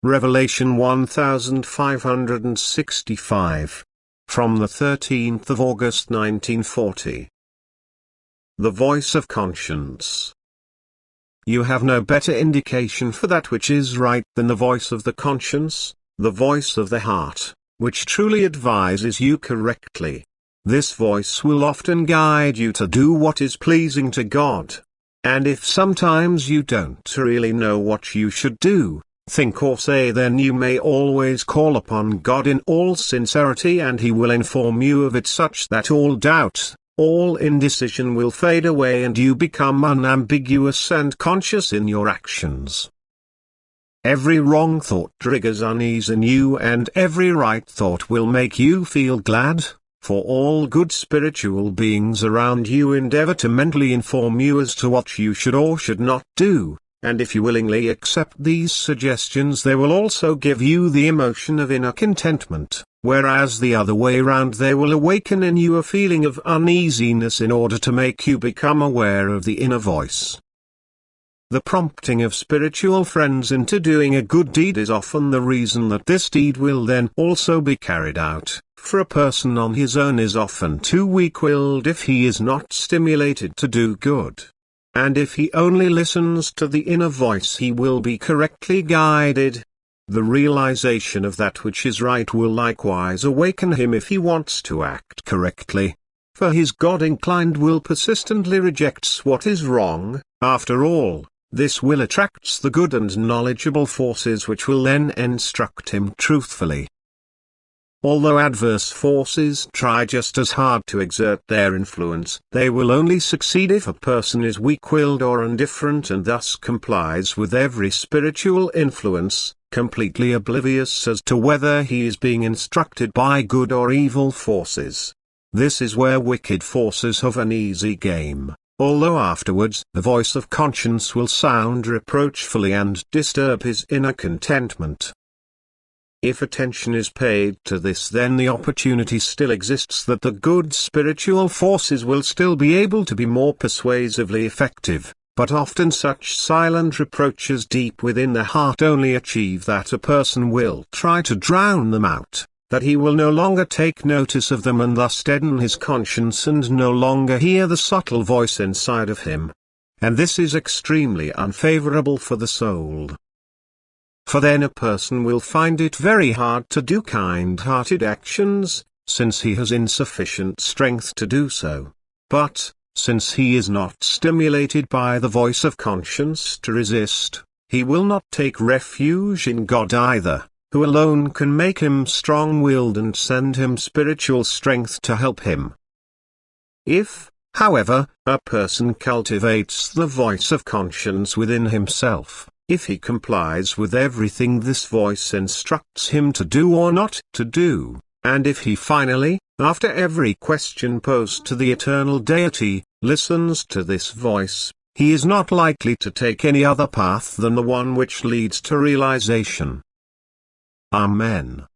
Revelation 1565. From the 13th of August 1940. The voice of conscience. You have no better indication for that which is right than the voice of the conscience, the voice of the heart, which truly advises you correctly. This voice will often guide you to do what is pleasing to God. And if sometimes you don't really know what you should do, think or say, then you may always call upon God in all sincerity, and He will inform you of it such that all doubt, all indecision will fade away and you become unambiguous and conscious in your actions. Every wrong thought triggers unease in you, and every right thought will make you feel glad, for all good spiritual beings around you endeavor to mentally inform you as to what you should or should not do. And if you willingly accept these suggestions, they will also give you the emotion of inner contentment, whereas the other way round, they will awaken in you a feeling of uneasiness in order to make you become aware of the inner voice. The prompting of spiritual friends into doing a good deed is often the reason that this deed will then also be carried out, for a person on his own is often too weak-willed if he is not stimulated to do good. And if he only listens to the inner voice, he will be correctly guided. The realization of that which is right will likewise awaken him if he wants to act correctly. For his God-inclined will persistently rejects what is wrong. After all, this will attracts the good and knowledgeable forces which will then instruct him truthfully. Although adverse forces try just as hard to exert their influence, they will only succeed if a person is weak-willed or indifferent and thus complies with every spiritual influence, completely oblivious as to whether he is being instructed by good or evil forces. This is where wicked forces have an easy game, although afterwards the voice of conscience will sound reproachfully and disturb his inner contentment. If attention is paid to this, then the opportunity still exists that the good spiritual forces will still be able to be more persuasively effective, but often such silent reproaches deep within the heart only achieve that a person will try to drown them out, that he will no longer take notice of them and thus deaden his conscience and no longer hear the subtle voice inside of him. And this is extremely unfavorable for the soul. For then a person will find it very hard to do kind-hearted actions, since he has insufficient strength to do so. But, since he is not stimulated by the voice of conscience to resist, he will not take refuge in God either, who alone can make him strong-willed and send him spiritual strength to help him. If, however, a person cultivates the voice of conscience within himself, if he complies with everything this voice instructs him to do or not to do, and if he finally, after every question posed to the eternal deity, listens to this voice, he is not likely to take any other path than the one which leads to realization. Amen.